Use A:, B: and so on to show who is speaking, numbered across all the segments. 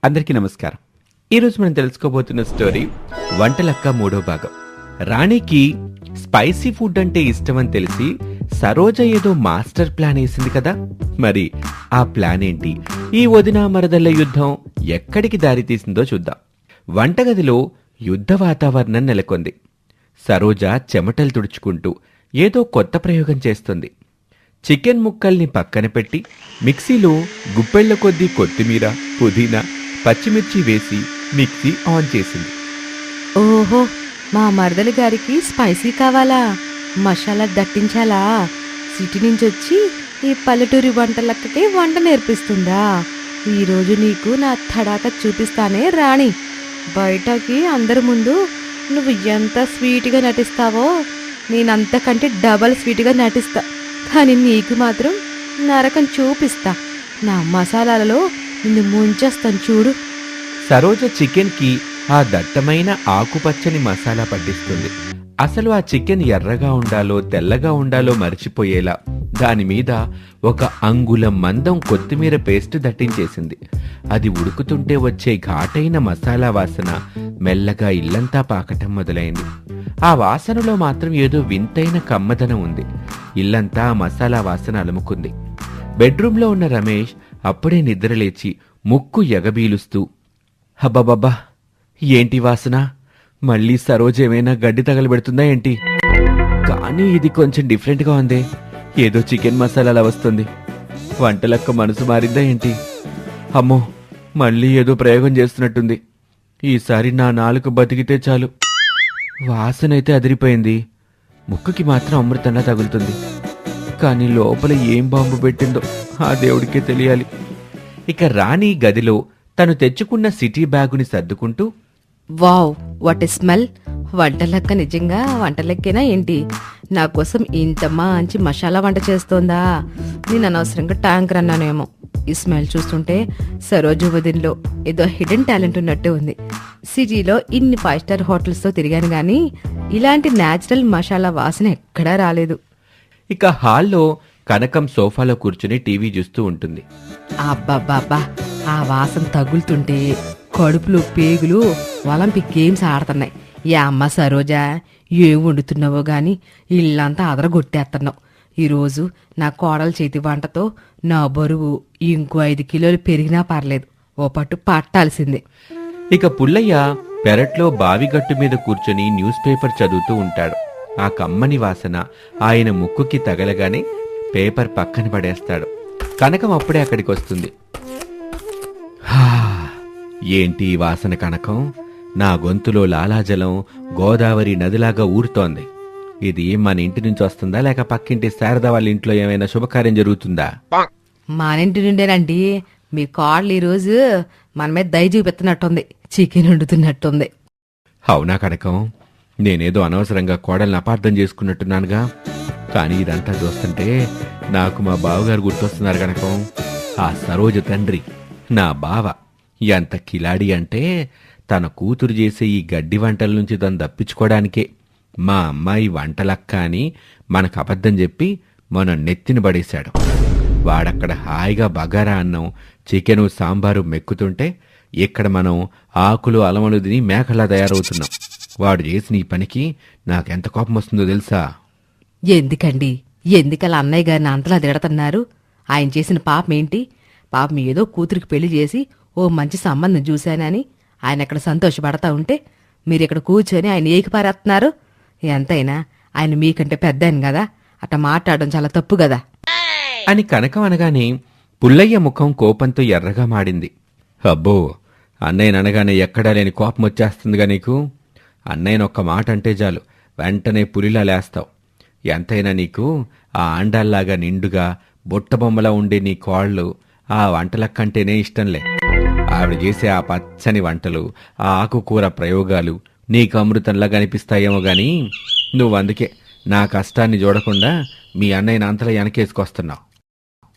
A: అందరికీ నమస్కారం. ఈరోజు మనం తెలుసుకోబోతున్న స్టోరీ వంటలక్క 3వ భాగం. రాణికి స్పైసీ ఫుడ్ అంటే ఇష్టమని తెలిసి సరోజ ఏదో మాస్టర్ ప్లాన్ వేసింది కదా. మరి ఆ ప్లాన్ ఏంటి, ఈ వదిన మరదళ్ళ యుద్ధం ఎక్కడికి దారి తీసిందో చూద్దాం. వంటగదిలో యుద్ధ వాతావరణం నెలకొంది. సరోజ చెమటలు తుడుచుకుంటూ ఏదో కొత్త ప్రయోగం చేస్తుంది. చికెన్ ముక్కల్ని పక్కన పెట్టి మిక్సీలో గుప్పెళ్ల కొద్దీ కొత్తిమీర, పుదీనా, పచ్చిమిర్చి వేసి మిక్సీ ఆన్ చేసింది.
B: ఓహో, మా మరదలి గారికి స్పైసీ కావాలా, మసాలా దట్టించాలా? సిటీ నుంచి వచ్చి ఈ పల్లెటూరి వంటలక్కకి వంట నేర్పిస్తుందా? ఈరోజు నీకు నా తడాక చూపిస్తానే రాణి. బయటకి అందరి ముందు నువ్వు ఎంత స్వీట్గా నటిస్తావో నేనంతకంటే డబల్ స్వీట్గా నటిస్తా, కానీ నీకు మాత్రం నరకం చూపిస్తా. నా మసాలాలలో నిన్ను ముంచేస్తాను చూడు.
A: సరోజ చికెన్కి ఆ దట్టమైన ఆకుపచ్చని మసాలా పట్టిస్తుంది. అసలు ఆ చికెన్ ఎర్రగా ఉండాలో తెల్లగా ఉండాలో మర్చిపోయేలా దానిమీద ఒక అంగుళం మందం కొత్తిమీర పేస్ట్ దట్టించేసింది. అది ఉడుకుతుంటే వచ్చే ఘాటైన మసాలా వాసన మెల్లగా ఇల్లంతా పాకటం మొదలైంది. ఆ వాసనలో మాత్రం ఏదో వింతైన కమ్మదనం ఉంది. ఇల్లంతా మసాలా వాసన అలుముకుంది. బెడ్రూంలో ఉన్న రమేష్ అప్పుడే నిద్రలేచి ముక్కు ఎగబీలుస్తూ, హబ్బబ్బబ్బా, ఏంటి వాసన? మళ్ళీ సరోజ ఏమైనా గడ్డి తగలబెడుతుందా ఏంటి? కానీ ఇది కొంచెం డిఫరెంట్గా ఉందే, ఏదో చికెన్ మసాలాలా వస్తుంది. వంటలక్క మనసు మారిందా ఏంటి? అమ్మో, మళ్ళీ ఏదో ప్రయోగం చేస్తున్నట్టుంది. ఈసారి నా నాలుక బతికితే చాలు. వాసనైతే అదిరిపోయింది, ముక్కుకి మాత్రం అమృతంలా తగులుతుంది. కానీ లోపల ఏం బాంబు పెట్టిందో ఆ దేవుడికే తెలియాలి. ఇక రాణి గదిలో తను తెచ్చుకున్న సిటీ బ్యాగుని సర్దుకుంటూ,
B: wow, what a smell! Vantalakka నిజంగా వంటలెక్కేనా ఏంటి? నా కోసం ఇంత మంచి మసాలా వంట చేస్తోందా? నేను అనవసరంగా ట్యాంకర్ అన్నానేమో. ఈ స్మెల్ చూస్తుంటే సరోజ వదిన్లో ఏదో హిడెన్ టాలెంట్ ఉన్నట్టు ఉంది. సిటీలో ఇన్ని 5 స్టార్ హోటల్స్తో తిరిగాను గానీ ఇలాంటి న్యాచురల్ మసాలా వాసన ఎక్కడా రాలేదు.
A: ఇక హాల్లో కనకం సోఫాలో కూర్చుని టీవీ చూస్తూ ఉంటుంది.
B: అబ్బాబ్బాబ్బా, ఆ వాసన తగులుతుంటే కడుపులో పేగులు ఒలింపిక్ గేమ్స్ ఆడుతున్నాయి. యా అమ్మ సరోజా, ఏం వండుతున్నావో గాని ఇల్లంతా అదరగొట్టేస్తున్నావు. ఈరోజు నా కోడల చేతి వంటతో నా బరువు ఇంకో 5 కిలోలు పెరిగినా పర్లేదు, ఓ పట్టు పట్టాల్సిందే.
A: ఇక పుల్లయ్య పెరట్లో బావిగట్టు మీద కూర్చొని న్యూస్ పేపర్ చదువుతూ ఉంటాడు. ఆ కమ్మని వాసన ఆయన ముక్కుకి తగలగానే పేపర్ పక్కన పడేస్తాడు. కనకం అప్పుడే అక్కడికి వస్తుంది. ఏంటి ఈ వాసన కనకం? నా గొంతులో లాలాజలం గోదావరి నదిలాగా ఊరుతోంది. ఇది మన ఇంటి నుంచి వస్తుందా, లేక పక్కింటి శారద వాళ్ళ ఇంట్లో ఏమైనా శుభకార్యం జరుగుతుందా?
B: మానింటి నుండేనండి. మీ కోడలు ఈరోజు మన మీద దయ చూపెత్తున్నట్టుంది, చికెన్ వండుతున్నట్టుంది.
A: అవునా కనకం? నేనేదో అనవసరంగా కోడల్ని అపార్థం చేసుకున్నట్టున్నానుగా. కానీ ఇదంతా చూస్తుంటే నాకు మా బావగారు గుర్తొస్తున్నారు కనకం. ఆ సరోజ తండ్రి నా బావ ఎంత కిలాడి అంటే తన కూతురు చేసే ఈ గడ్డి వంటల నుంచి తను తప్పించుకోవడానికే మా అమ్మాయి వంటలక్క అని మనకు అబద్ధం చెప్పి మనం నెత్తిన పడేశాడు. వాడక్కడ హాయిగా బగారా అన్నం, చికెను, సాంబారు మెక్కుతుంటే ఇక్కడ మనం ఆకులు అలమలు తిని మేకలా తయారవుతున్నాం. వాడు చేసిన ఈ పనికి నాకెంత కోపం వస్తుందో తెలుసా?
B: ఎందుకండి, ఎందుకలా అన్నయ్య గారిని అంతలా తిడతన్నారు? ఆయన చేసిన పాపం ఏంటి? పాపం ఏదో కూతురికి పెళ్లి చేసి ఓ మంచి సంబంధం చూశానని ఆయన అక్కడ సంతోషపడతా ఉంటే మీరిక్కడ కూర్చొని ఆయన ఏకిపారేస్తున్నారు. ఎంతైనా ఆయన మీకంటే పెద్ద ఆయన కదా, అట్లా మాట్లాడడం చాలా తప్పు కదా
A: అని కనకం అనగానే పుల్లయ్య ముఖం కోపంతో ఎర్రగా మాడింది. అబ్బో, అన్నయ్యని అనగానే ఎక్కడా లేని కోపం వచ్చేస్తుందిగా నీకు. అన్నయ్యను ఒక్క మాట అంటే చాలు వెంటనే పులిలా లేస్తావు. ఎంతైనా నీకు ఆ ఆండాల్లాగా నిండుగా బుట్టబొమ్మలా ఉండే నీ కోళ్ళు ఆ వంటలకంటేనే ఇష్టంలే. ఆవిడ చేసే ఆ పచ్చని వంటలు, ఆ ఆకుకూర ప్రయోగాలు నీకు అమృతంలా కనిపిస్తాయేమో గాని నువ్వందుకే నా కష్టాన్ని చూడకుండా మీ అన్నయ్యని అంతలా వెనకేసుకొస్తున్నావు.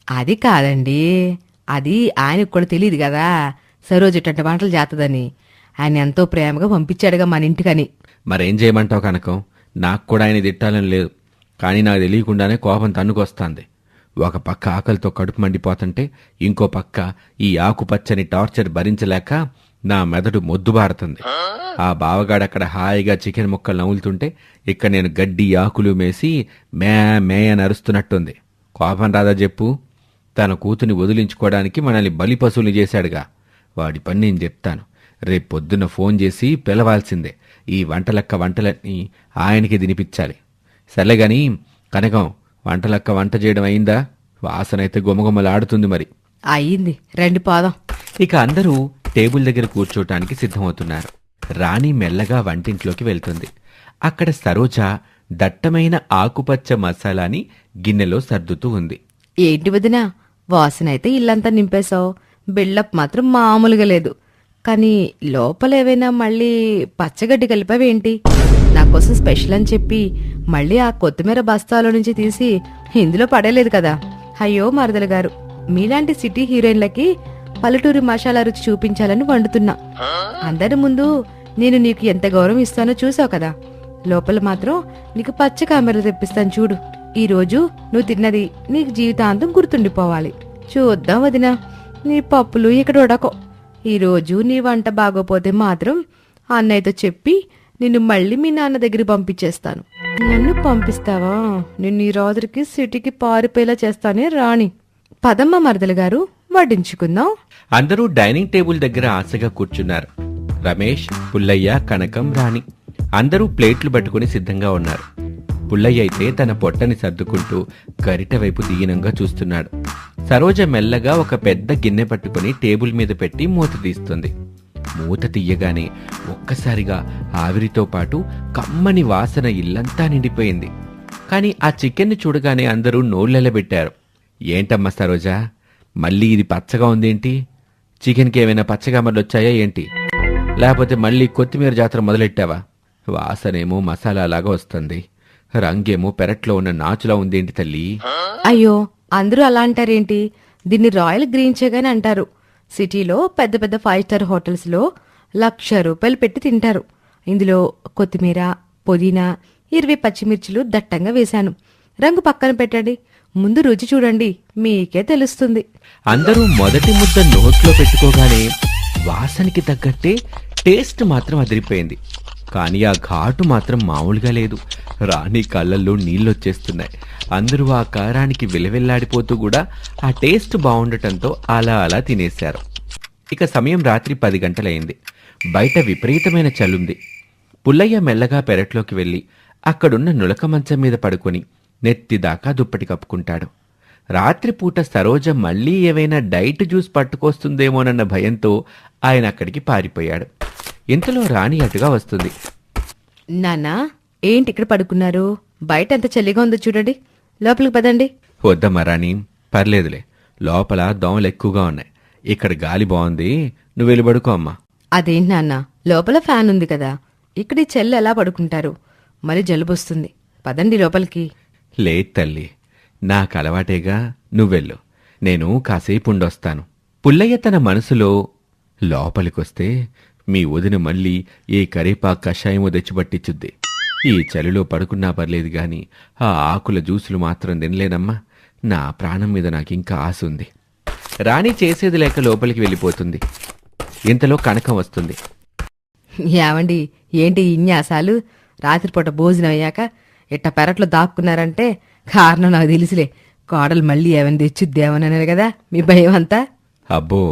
B: అది కాదండి, అది ఆయనకు కూడా తెలియదు కదా సరోజు ఇట్టంటి వంటలు చేస్తుందని. ఆయన ఎంతో ప్రేమగా పంపించాడుగా మన ఇంటికని.
A: మరేం చేయమంటావు కనకం? నాకు కూడా ఆయన తిట్టాలని లేదు, కానీ నాకు తెలియకుండానే కోపం తన్నుకొస్తాంది. ఒక పక్క ఆకలితో కడుపు మండిపోతుంటే ఇంకో పక్క ఈ ఆకుపచ్చని టార్చర్ భరించలేక నా మెదడు మొద్దుబారుతుంది. ఆ బావగాడక్కడ హాయిగా చికెన్ ముక్కలు నవ్వులుతుంటే ఇక్కడ నేను గడ్డి ఆకులు మేసి మే అని అరుస్తున్నట్టుంది. కోపం రాదా చెప్పు? తన కూతుని వదిలించుకోవడానికి మనల్ని బలి పశువులు చేశాడుగా. వాడి పని నేను చెప్తాను. రేపు పొద్దున్న ఫోన్ చేసి పిలవాల్సిందే. ఈ వంటలన్నీ ఆయనకి తినిపించాలి. సర్లేగాని కనకం, వంటలక్క వంట చేయడం అయిందా? వాసనైతే గుమగుమలాడుతుంది. మరి
B: అయ్యింది, రండి పోదాం.
A: ఇక అందరూ టేబుల్ దగ్గర కూర్చోటానికి సిద్ధమవుతున్నారు. రాణి మెల్లగా వంటింట్లోకి వెళ్తుంది. అక్కడ సరోజ దట్టమైన ఆకుపచ్చ మసాలాని గిన్నెలో సర్దుతూ ఉంది.
B: ఏంటి వదినా, వాసనైతే ఇల్లంతా నింపేశావు, బిల్డప్ మాత్రం మామూలుగా లేదు. కానీ లోపల ఏవైనా మళ్ళీ పచ్చగడ్డి కలిపావేంటి? నాకోసం స్పెషల్ అని చెప్పి మళ్ళీ ఆ కొత్తిమీర బస్తాలో నుంచి తీసి ఇందులో పడేలేదు కదా. అయ్యో మరదలు గారు, మీలాంటి సిటీ హీరోయిన్లకి పల్లెటూరి మసాలా రుచి చూపించాలని వండుతున్నా. అందరి ముందు నేను నీకు ఎంత గౌరవం ఇస్తానో చూసావు కదా. లోపల మాత్రం నీకు పచ్చ కామెరలు తెప్పిస్తాను చూడు. ఈ రోజు నువ్వు తిన్నది నీకు జీవితాంతం గుర్తుండిపోవాలి. చూద్దాం వదినా, నీ పప్పులు ఇక్కడ ఉడకో. ఈరోజు నీ వంట బాగోపోతే మాత్రం అన్నయ్యతో చెప్పి నిన్ను మళ్ళీ మీ నాన్న దగ్గరికి పంపించేస్తాను. నన్ను పంపిస్తావా? నిన్ను ఈ రాత్రికి సిటీకి పారిపోయేలా చేస్తానే రాణి. పదమ్మ మరదలు గారు, వడ్డించుకుందాం.
A: అందరూ డైనింగ్ టేబుల్ దగ్గర ఆశగా కూర్చున్నారు. రమేష్, పుల్లయ్య, కనకం, రాణి అందరూ ప్లేట్లు పట్టుకుని సిద్ధంగా ఉన్నారు. పుల్లయ్య అయితే తన పొట్టని సర్దుకుంటూ గరిట వైపు దీనంగా చూస్తున్నాడు. సరోజ మెల్లగా ఒక పెద్ద గిన్నె పట్టుకుని టేబుల్ మీద పెట్టి మూత తీస్తుంది. మూత తీయగానే ఒక్కసారిగా ఆవిరితో పాటు కమ్మని వాసన ఇల్లంతా నిండిపోయింది. కాని ఆ చికెన్ని చూడగానే అందరూ నోళ్ళెలబెట్టారు. ఏంటమ్మా సరోజా, మళ్ళీ ఇది పచ్చగా ఉందేంటి? చికెన్కి ఏమైనా పచ్చగా మళ్ళొచ్చాయా ఏంటి? లేకపోతే మళ్ళీ కొత్తిమీర జాతర మొదలెట్టావా? వాసనేమో మసాలాలాగా వస్తుంది, రంగేమో పెరట్లో ఉన్న నాచులా ఉందేంటి తల్లి?
B: అయ్యో, అందరూ అలా అంటారేంటి? దీన్ని రాయల్ గ్రీన్ చికెన్ అంటారు. సిటీలో పెద్ద పెద్ద 5 స్టార్ హోటల్స్ లో ₹1,00,000 పెట్టి తింటారు. ఇందులో కొత్తిమీర, పుదీనా, 20 పచ్చిమిర్చిలు దట్టంగా వేశాను. రంగు పక్కన పెట్టండి, ముందు రుచి చూడండి, మీకే తెలుస్తుంది.
A: అందరూ మొదటి ముద్ద నోట్లో పెట్టుకోగానే వాసనకి తగ్గట్టే టేస్ట్ మాత్రం అదిరిపోయింది. కానీ ఆ ఘాటు మాత్రం మామూలుగా లేదు. రాణి కళ్ళల్లో నీళ్ళొచ్చేస్తున్నాయి. అందరూ ఆ కారానికి విలవిల్లాడిపోతూ కూడా ఆ టేస్ట్ బాగుండటంతో అలా తినేశారు. ఇక సమయం రాత్రి 10 గంటలైంది. బయట విపరీతమైన చలుంది. పుల్లయ్య మెల్లగా పెరట్లోకి వెళ్లి అక్కడున్న నులక మంచం మీద పడుకొని నెత్తిదాకా దుప్పటి కప్పుకుంటాడు. రాత్రిపూట సరోజ మళ్లీ ఏవైనా డైట్ జ్యూస్ పట్టుకొస్తుందేమోనన్న భయంతో ఆయన అక్కడికి పారిపోయాడు. ఇంతలో రాణి అటుగా వస్తుంది.
B: నాన్నా, ఏంటి ఇక్కడ పడుకున్నారు? బయట ఎంత చలిగా ఉందో చూడండి, లోపలికి పదండి.
A: వద్దమ్మా రాణి, పర్లేదులే, లోపల దోమలు ఎక్కువగా ఉన్నాయి. ఇక్కడ గాలి బాగుంది, నువ్వు వెళ్ళి పడుకో అమ్మా.
B: అదేంటి నాన్న, లోపల ఫ్యాన్ ఉంది కదా, ఇక్కడ ఈ చెల్లి ఎలా పడుకుంటారు? మరి జలుబొస్తుంది, పదండి లోపలికి.
A: లేదు తల్లి, నాకు అలవాటేగా, నువ్వెళ్ళు, నేను కాసేపు ఉండొస్తాను. పుల్లయ్య తన మనసులో లోపలికొస్తే మీ వదిన మళ్ళీ ఏ కరేపాకు కషాయమో తెచ్చిపట్టించుద్ది. ఈ చలిలో పడుకున్నా పర్లేదు గాని ఆ ఆకుల జ్యూసులు మాత్రం తినలేనమ్మా. నా ప్రాణం మీద నాకింకా ఆశ ఉంది. రాణి చేసేది లేక లోపలికి వెళ్ళిపోతుంది. ఇంతలో కనకం వస్తుంది.
B: ఏమండి, ఏంటి ఇన్యాసాలు? రాత్రిపూట భోజనం అయ్యాక ఇట్ట పెరట్లో దాక్కున్నారంటే కారణం నాకు తెలుసులే. కోడలు మళ్ళీ ఏమైనా తెచ్చుద్దేమనన్నారు కదా మీ భయం అంతా.
A: అబ్బో,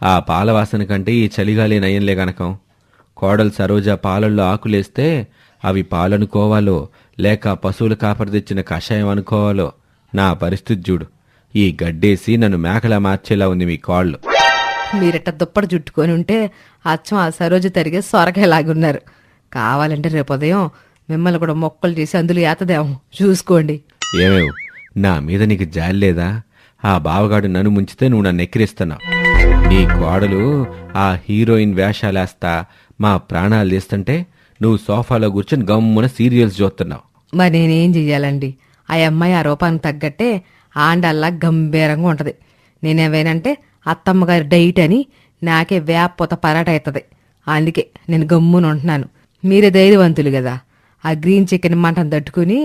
A: ఆ పాల వాసన కంటే ఈ చలిగాలే నయంలే కనకం. కోడలు సరోజ పాలల్లో ఆకులేస్తే అవి పాలనుకోవాలో లేక పశువుల కాపరి తెచ్చిన కషాయం అనుకోవాలో. నా పరిస్థితి చూడు, ఈ గడ్డేసి నన్ను మేకలా మార్చేలా ఉంది మీ కాళ్ళు.
B: మీరట్ట దుప్పటి చుట్టుకొని ఉంటే అచ్చం ఆ సరోజ తరిగే సొరకాయలాగున్నారు. కావాలంటే రేపు ఉదయం మిమ్మల్ని కూడా మొక్కలు చేసి అందులో ఏతదేమో చూసుకోండి.
A: ఏమేవు, నా మీద నీకు జాలి లేదా? ఆ బావగాడు నన్ను ముంచితే నువ్వు నన్ను ఎక్కిరిస్తున్నావు. నీ కోడలు ఆ హీరోయిన్ వేషాలేస్తా మా ప్రాణాలు తీస్తుంటే నువ్వు సోఫాలో కూర్చొని గమ్మున సీరియల్స్ చూస్తున్నావు.
B: మరి నేనేం చెయ్యాలండి? ఆ అమ్మాయి ఆ రూపానికి తగ్గట్టే ఆండల్లా గంభీరంగా ఉంటది. నేనేవేనంటే అత్తమ్మగారి డైట్ అని నాకే వేపపోత పరాట అవుతుంది. అందుకే నేను గమ్మున ఉంటున్నాను. మీరే ధైర్యవంతులు కదా, ఆ గ్రీన్ చికెన్ మంటను తట్టుకుని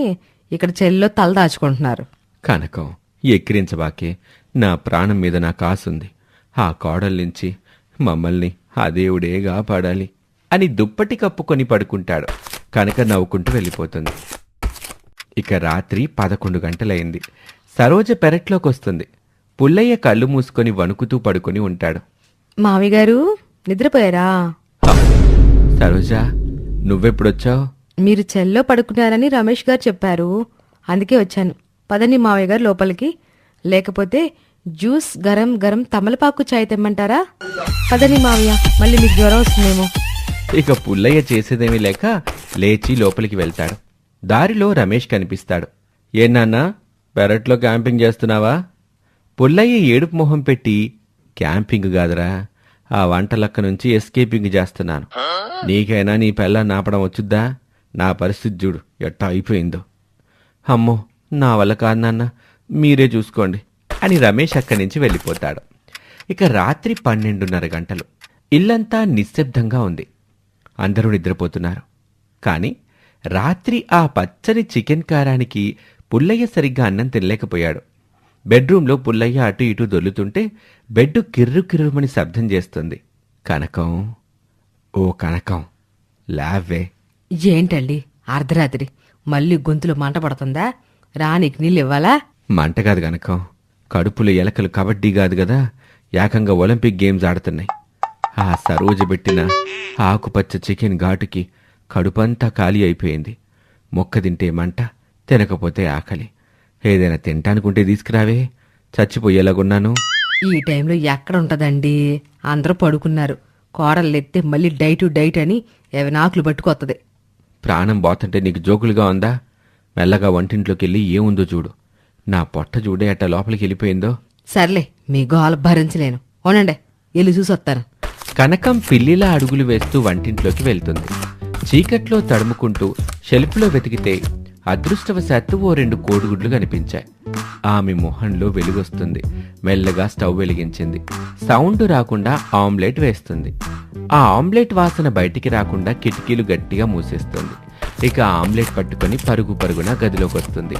B: ఇక్కడ చెల్లో తల దాచుకుంటున్నారు.
A: కనకం, ఎక్కిరించబాకే, నా ప్రాణం మీద నాకు ఆసుంది. ఆ కోడల నుంచి మమ్మల్ని ఆ దేవుడే కాపాడాలి అని దుప్పటి కప్పుకొని పడుకుంటాడు. కనక నవ్వుకుంటూ వెళ్ళిపోతుంది. ఇక రాత్రి 11 గంటలైంది. సరోజ పెరట్లోకొస్తుంది. పుల్లయ్య కళ్ళు మూసుకొని వణుకుతూ పడుకొని ఉంటాడు.
B: మామయ్య గారు నిద్రపోయారా?
A: "హ, సరోజా, నువ్వెప్పుడొచ్చావు?"
B: మీరు చెల్లో పడుకున్నారని రమేష్ గారు చెప్పారు, అందుకే వచ్చాను. పదండి మావయ్య గారు లోపలికి, లేకపోతే జ్యూస్ గరం గరం తమలపాకు చాయ్ తెమ్మంటారా? పదండి మావయ్య, మళ్ళీ మీకు జ్వరం వస్తుందేమో.
A: ఇక పుల్లయ్య చేసేదేమీ లేక లేచి లోపలికి వెళ్తాడు. దారిలో రమేష్ కనిపిస్తాడు. "ఏ నాన్నా, పెరట్లో క్యాంపింగ్ చేస్తున్నావా?" పుల్లయ్య ఏడుపు మొహం పెట్టి, "క్యాంపింగ్ కాదురా, ఆ వంటలక్క నుంచి ఎస్కేపింగ్ చేస్తున్నాను. నీకైనా నీ పెళ్ళాన్ని ఆపడం వచ్చుద్దా? నా పరిస్థితి చూడు ఎట్టా అయిపోయిందో." "అమ్మో, నా వల్ల కాదు నాన్న, మీరే చూసుకోండి" అని రమేష్ అక్కడి నుంచి వెళ్ళిపోతాడు. ఇక రాత్రి 12:30 గంటలు. ఇల్లంతా నిశ్శబ్దంగా ఉంది. అందరూ నిద్రపోతున్నారు. కాని రాత్రి ఆ పచ్చని చికెన్ కారానికి పుల్లయ్య సరిగ్గా అన్నం తినలేకపోయాడు. బెడ్రూంలో పుల్లయ్య అటు ఇటు దొర్లుతుంటే బెడ్డు కిర్రు కిర్రుమని శబ్దం చేస్తుంది. "కనకం, ఓ కనకం, లావే."
B: ఏంటండి అర్ధరాత్రి మళ్ళీ గొంతులో మంట పడుతుందా? రానికి నీళ్ళు ఇవ్వాలా?
A: మంట కాదు కనకం, కడుపులో ఎలకలు కబడ్డీ కాదు కదా, ఏకంగా ఒలింపిక్ గేమ్స్ ఆడుతున్నాయి. ఆ సరోజ పెట్టిన ఆకుపచ్చ చికెన్ ఘాటుకి కడుపంతా ఖాళీ అయిపోయింది. మొక్క తింటే మంట, తినకపోతే ఆకలి. ఏదైనా తింటానుకుంటే తీసుకురావే, చచ్చిపోయేలాగున్నాను.
B: ఈ టైంలో ఎక్కడ ఉంటదండి? అందరూ పడుకున్నారు. కోడలెత్తే మళ్ళీ డైట్ అని ఏవనాకులు పట్టుకొత్తది.
A: ప్రాణం పోతుంటే నీకు జోకులుగా ఉందా? మెల్లగా వంటింట్లోకి వెళ్ళి ఏముందో చూడు. నా పొట్ట చూడే అట్ట లోపలికి వెళ్ళిపోయిందో.
B: సర్లే, మీ గోల భరించలేను, అవునండి, వెళ్ళి చూసొస్తాను.
A: కనకం పిల్లిలా అడుగులు వేస్తూ వంటింట్లోకి వెళ్తుంది. చీకట్లో తడుముకుంటూ షెల్ఫ్లో వెతికితే అదృష్టవశాత్తు ఓ 2 కోడిగుడ్లు కనిపించాయి. ఆమె మొహంలో వెలుగొస్తుంది. మెల్లగా స్టవ్ వెలిగించింది. సౌండ్ రాకుండా ఆమ్లెట్ వేస్తుంది. ఆ ఆమ్లెట్ వాసన బయటికి రాకుండా కిటికీలు గట్టిగా మూసేస్తుంది. ఇక ఆమ్లెట్ పట్టుకొని పరుగు పరుగున గదిలోకి వస్తుంది.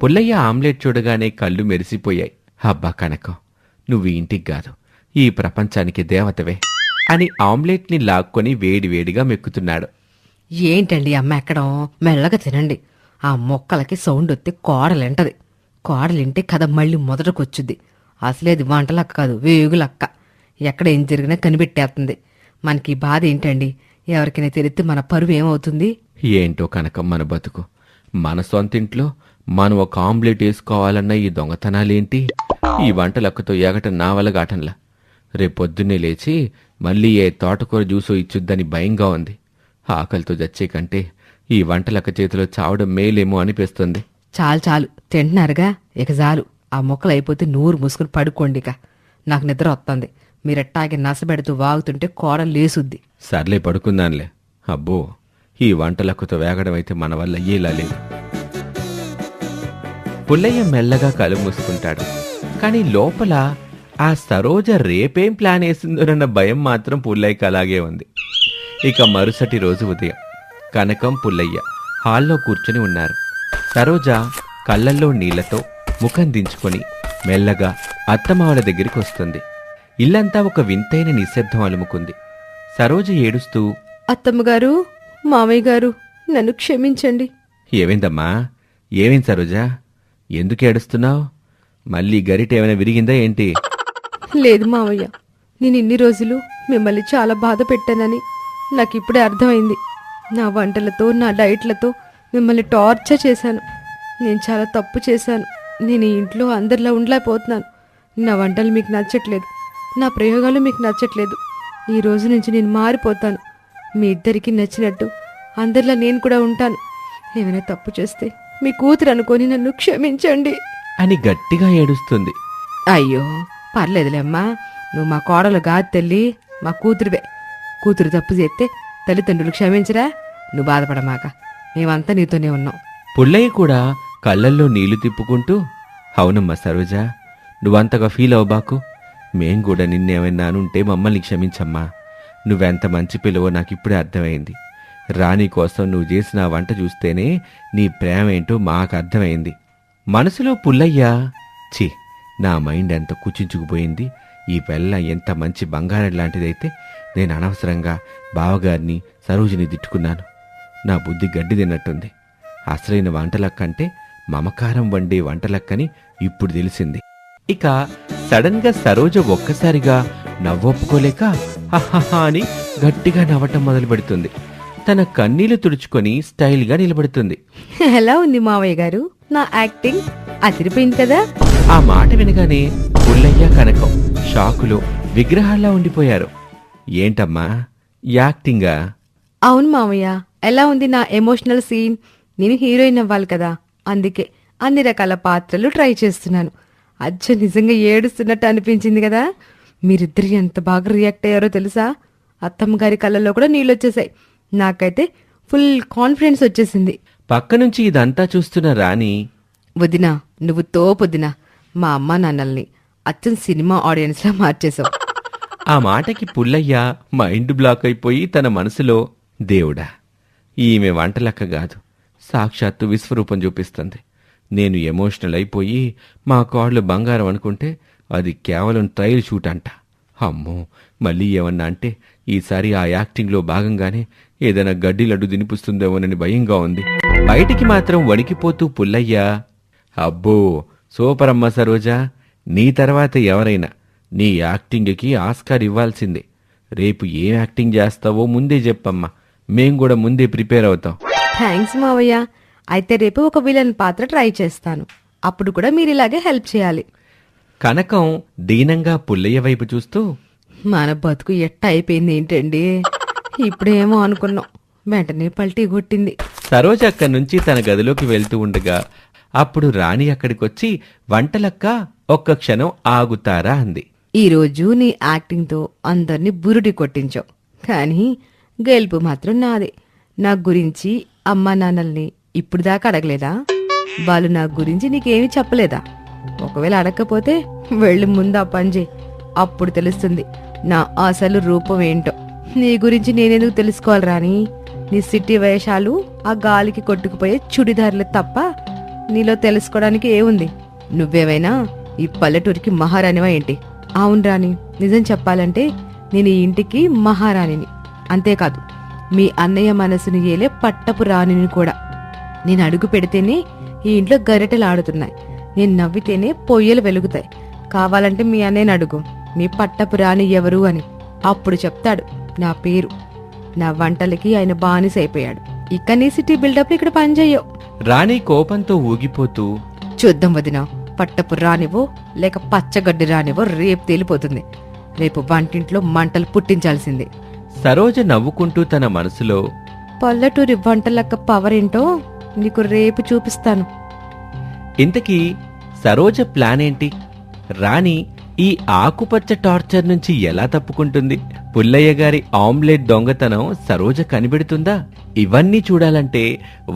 A: పుల్లయ్య ఆమ్లెట్ చూడగానే కళ్ళు మెరిసిపోయాయి. "అబ్బా కనకం, నువ్వు ఇంటికి కాదు, ఈ ప్రపంచానికి దేవతవే" అని ఆమ్లెట్ని లాక్కొని వేడివేడిగా మెక్కుతున్నాడు.
B: ఏంటండి అమ్మ ఎక్కడం? మెల్లగా తినండి. ఆ మొక్కలకి సౌండ్ వస్తే కోడలింటది. కోడలింటే కథ మళ్ళీ మొదటకొచ్చుద్ది. అసలేది వంటలక్క కాదు, వేగులక్క. ఎక్కడ ఏం జరిగినా కనిపెట్టేస్తుంది. మనకి ఈ బాధ ఏంటండి? ఎవరికైనా తెలిస్తే మన పరువు ఏమవుతుంది?
A: ఏంటో కనకం మన బతుకు. మన సొంతింట్లో మనం ఒక ఆమ్లెట్ వేసుకోవాలన్న ఈ దొంగతనాలేంటి? ఈ వంటలక్కతో ఎగట నా వల్ల గాటంలా. రేపొద్దున్నే లేచి మళ్ళీ ఏ తోటకూర జ్యూసో ఇచ్చుద్దని భయంగా ఉంది. ఆకలితో చచ్చే కంటే ఈ వంటలక్క చేతిలో చావడం మేలేమో అనిపిస్తుంది.
B: చాలు చాలు, తింటున్నారుగా, ఇక చాలు. ఆ మొక్కలు అయిపోతే నూరు మూసుకుని పడుకోండి. ఇక నాకు నిద్ర వస్తుంది. మీరెట్టాగే నసబెడుతూ వాగుతుంటే కోడలు లేసుద్ది.
A: సర్లే, పడుకుందాన్లే. అబ్బో, ఈ వంటలక్కతో వేగడం అయితే మన వల్ల అయ్యేలా లేదు. పుల్లయ్య మెల్లగా కళ్ళు మూసుకుంటాడు. కాని లోపల ఆ సరోజ రేపేం ప్లాన్ వేసిందోనన్న భయం మాత్రం పుల్లయ్యకి అలాగే ఉంది. ఇక మరుసటి రోజు ఉదయం కనకం, పుల్లయ్య హాల్లో కూర్చుని ఉన్నారు. సరోజ కళ్ళల్లో నీళ్లతో ముఖం దించుకొని మెల్లగా అత్తమావల దగ్గరికి వస్తుంది. ఇల్లంతా ఒక వింతైన నిశ్శబ్దం అలుముకుంది. సరోజ ఏడుస్తూ,
B: అత్తమ్మగారు, మామయ్య గారు, నన్ను క్షమించండి.
A: "ఏమైందమ్మా? ఏమైంది సరోజ? ఎందుకు ఏడుస్తున్నావు? మళ్ళీ గరిటేమైనా విరిగిందా ఏంటి?"
B: లేదు మావయ్య, నేను ఇన్ని రోజులు మిమ్మల్ని చాలా బాధ పెట్టానని నాకిప్పుడే అర్థమైంది. నా వంటలతో, నా డైట్లతో మిమ్మల్ని టార్చర్ చేశాను. నేను చాలా తప్పు చేశాను. నేను ఈ ఇంట్లో అందరిలా ఉండలేకపోతున్నాను. నా వంటలు మీకు నచ్చట్లేదు, నా ప్రయోగాలు మీకు నచ్చట్లేదు. ఈ రోజు నుంచి నేను మారిపోతాను. మీ ఇద్దరికీ నచ్చినట్టు అందరిలా నేను కూడా ఉంటాను. ఏమైనా తప్పు చేస్తే మీ కూతురు అనుకొని నన్ను క్షమించండి
A: అని గట్టిగా ఏడుస్తుంది.
B: అయ్యో, పర్లేదులేమ్మా, నువ్వు మా కోడలు కాదు తల్లి, మా కూతురువే. కూతురు తప్పు చేస్తే తల్లిదండ్రులు క్షమించరా? నువ్వు బాధపడమాక, మేమంతా నీతోనే ఉన్నాం.
A: పుల్లయ్య కూడా కళ్ళల్లో నీళ్లు తిప్పుకుంటూ, "అవునమ్మా సరోజ, నువ్వంతగా ఫీల్ అవ్వబాకు. మేం కూడా నిన్నేమన్నానుంటే మమ్మల్ని క్షమించమ్మా. నువ్వెంత మంచి పిల్లవో నాకిప్పుడే అర్థమైంది. రాణి కోసం నువ్వు చేసిన వంట చూస్తేనే నీ ప్రేమ ఏంటో మాకు అర్థమైంది." మనసులో పుల్లయ్య, ఛీ, నా మైండ్ ఎంత కుచించుకుపోయింది. ఈ పిల్ల ఎంత మంచి బంగారం లాంటిదైతే నేను అనవసరంగా బావగారిని సరోజిని తిట్టుకున్నాను. నా బుద్ధి గడ్డి తిన్నట్టుంది. అసలైన వంటలక్కంటే మమకారం వండే వంటలక్కని ఇప్పుడు తెలిసింది. ఇక సడన్ గా సరోజ ఒక్కసారిగా నవ్వొప్పుకోలేక హహహా అని గట్టిగా నవ్వటం మొదలు పెడుతుంది. తన కన్నీళ్లు తుడుచుకొని స్టైల్గా నిలబడుతుంది.
B: ఎలా ఉంది మావయ్య గారు నా యాక్టింగ్? అదిరిపోయింది కదా.
A: ఆ మాట వినగానే పుల్లయ్య కనకం షాకులో విగ్రహాల్లా ఉండిపోయారు. ఏంటమ్మా, యాక్టింగా?
B: అవును మావయ్య, ఎలా ఉంది నా ఎమోషనల్ సీన్? నేను హీరోయిన్ అవ్వాలి కదా, అందుకే అన్ని రకాల పాత్రలు ట్రై చేస్తున్నాను. అచ్చ నిజంగా ఏడుస్తున్నట్టు అనిపించింది కదా. మీరిద్దరు ఎంత బాగా రియాక్ట్ అయ్యారో తెలుసా? అత్తమ్మ గారి కళ్ళల్లో కూడా నీళ్ళొచ్చేసాయి. నాకైతే ఫుల్ కాన్ఫిడెన్స్ వచ్చేసింది.
A: పక్క నుంచి ఇదంతా చూస్తున్న రాణి,
B: వదినా, నువ్వు తోపొద్దినా. మా అమ్మ నాన్నల్ని అచ్చం సినిమా ఆడియన్స్లా మార్చేశావు.
A: ఆ మాటకి పుల్లయ్య మైండ్ బ్లాక్ అయిపోయి తన మనసులో, దేవుడా, ఈమె వంటలక్క కాదు, సాక్షాత్తు విశ్వరూపం చూపిస్తుంది. నేను ఎమోషనల్ అయిపోయి మా కాళ్ళు బంగారం అనుకుంటే అది కేవలం ట్రయల్ షూట్ అంట. అమ్మో, మళ్ళీ ఏమన్నా అంటే ఈసారి ఆ యాక్టింగ్లో భాగంగానే ఏదైనా గడ్డి లడ్డు తినిపిస్తుందేమోనని భయంగా ఉంది. బయటికి మాత్రం వణికిపోతూ పుల్లయ్య, అబ్బో సూపర్ అమ్మ సరోజా, నీ తర్వాత ఎవరైనా నీ యాక్టింగ్కి ఆస్కార్ ఇవ్వాల్సిందే. రేపు ఏం యాక్టింగ్ చేస్తావో ముందే చెప్పమ్మా, మేం కూడా ముందే ప్రిపేర్ అవుతాం.
B: థ్యాంక్స్ మావయ్య. అయితే రేపు ఒక విలన్ పాత్ర ట్రై చేస్తాను. అప్పుడు కూడా మీరు ఇలాగే హెల్ప్ చేయాలి.
A: కనకం దీనంగా పుల్లయ్య వైపు చూస్తూ,
B: మన బతుకు ఎట్ట అయిపోయింది ఏంటండి? ఇప్పుడేమో అనుకున్నాం, వెంటనే పల్టీ కొట్టింది.
A: సరోజ అక్కడి నుంచి తన గదిలోకి వెళ్తూ ఉండగా అప్పుడు రాణి అక్కడికొచ్చి, వంటలక్క ఒక్క క్షణం ఆగుతారా అంది.
B: ఈరోజు నీ యాక్టింగ్తో అందరినీ బురుడి కొట్టించావు, కానీ గెలుపు మాత్రం నాదే. నా గురించి అమ్మా నాన్నల్ని ఇప్పుడు దాకా అడగలేదా? వాళ్ళు నా గురించి నీకేమీ చెప్పలేదా? ఒకవేళ అడగకపోతే వెళ్ళి ముందు ఆ పని చేయి. అప్పుడు తెలుస్తుంది నా అసలు రూపం ఏంటో. నీ గురించి నేనెందుకు తెలుసుకోవాలి రాని? నీ సిటీ వేషాలు, ఆ గాలికి కొట్టుకుపోయే చుడిదారులు తప్ప నీలో తెలుసుకోవడానికి ఏముంది? నువ్వేవైనా ఈ పల్లెటూరికి మహారాణివా ఏంటి? అవును రాణి, నిజం చెప్పాలంటే నేను ఈ ఇంటికి మహారాణిని. అంతేకాదు, మీ అన్నయ్య మనసును ఏలే పట్టపు రాణిని కూడా. నేను అడుగు పెడితేనే ఈ ఇంట్లో గరిటెలు ఆడుతున్నాయి, నేను నవ్వితేనే పొయ్యలు వెలుగుతాయి. కావాలంటే మీ అన్నయ్యని అడుగు, మీ పట్టపు రాణి ఎవరు అని. అప్పుడు చెప్తాడు నా పేరు. నా వంటలకి ఆయన బానిస అయిపోయాడు. ఇక నీ సిటీ బిల్డప్ ఇక్కడ పనిచేయవు.
A: రాణి కోపంతో ఊగిపోతూ,
B: చూద్దాం వదినా, పట్టపు రానివో లేక పచ్చగడ్డి రానివో రేపు తేలిపోతుంది. రేపు వంటింట్లో మంటలు పుట్టించాల్సిందే.
A: సరోజ నవ్వుకుంటూ తన మనసులో,
B: పల్లెటూరి వంటలక్క పవర్ ఏంటో నీకు రేపు చూపిస్తాను.
A: ఇంతకీ సరోజ ప్లాన్ ఏంటి? రాణి ఈ ఆకుపచ్చ టార్చర్ నుంచి ఎలా తప్పుకుంటుంది? పుల్లయ్య గారి ఆమ్లెట్ దొంగతనం సరోజ కనిపెడుతుందా? ఇవన్నీ చూడాలంటే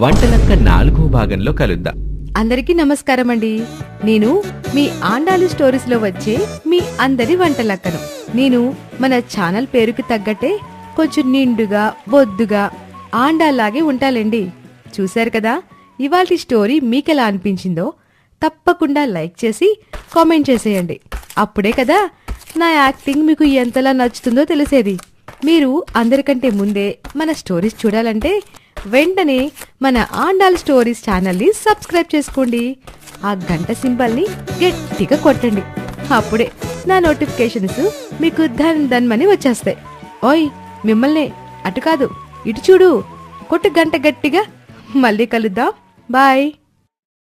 A: వంటలక్క 4వ భాగంలో కలుద్దాం.
B: అందరికీ నమస్కారం అండి. నేను మీ ఆండాలు స్టోరీస్ లో వచ్చే మీ అందరి వంటలక్కను. నేను మన ఛానల్ పేరుకి తగ్గట్టే కొంచెం నిండుగా బొద్దుగా ఆండాలాగే ఉంటాలండి. చూశారు కదా, ఇవాల్టి స్టోరీ మీకెలా అనిపించిందో తప్పకుండా లైక్ చేసి కామెంట్ చేసేయండి. అప్పుడే కదా నా యాక్టింగ్ మీకు ఎంతలా నచ్చుతుందో తెలిసేది. మీరు అందరికంటే ముందే మన స్టోరీస్ చూడాలంటే వెంటనే మన ఆండాల్ స్టోరీస్ ఛానల్ని సబ్స్క్రైబ్ చేసుకోండి. ఆ గంట సింబల్ని గట్టిగా కొట్టండి. అప్పుడే నా నోటిఫికేషన్స్ మీకు ధన్మని వచ్చేస్తాయి. ఓయ్ మిమ్మల్నే, అటు కాదు ఇటు చూడు, కొట్టు గంట గట్టిగా. మళ్ళీ కలుద్దాం. బాయ్.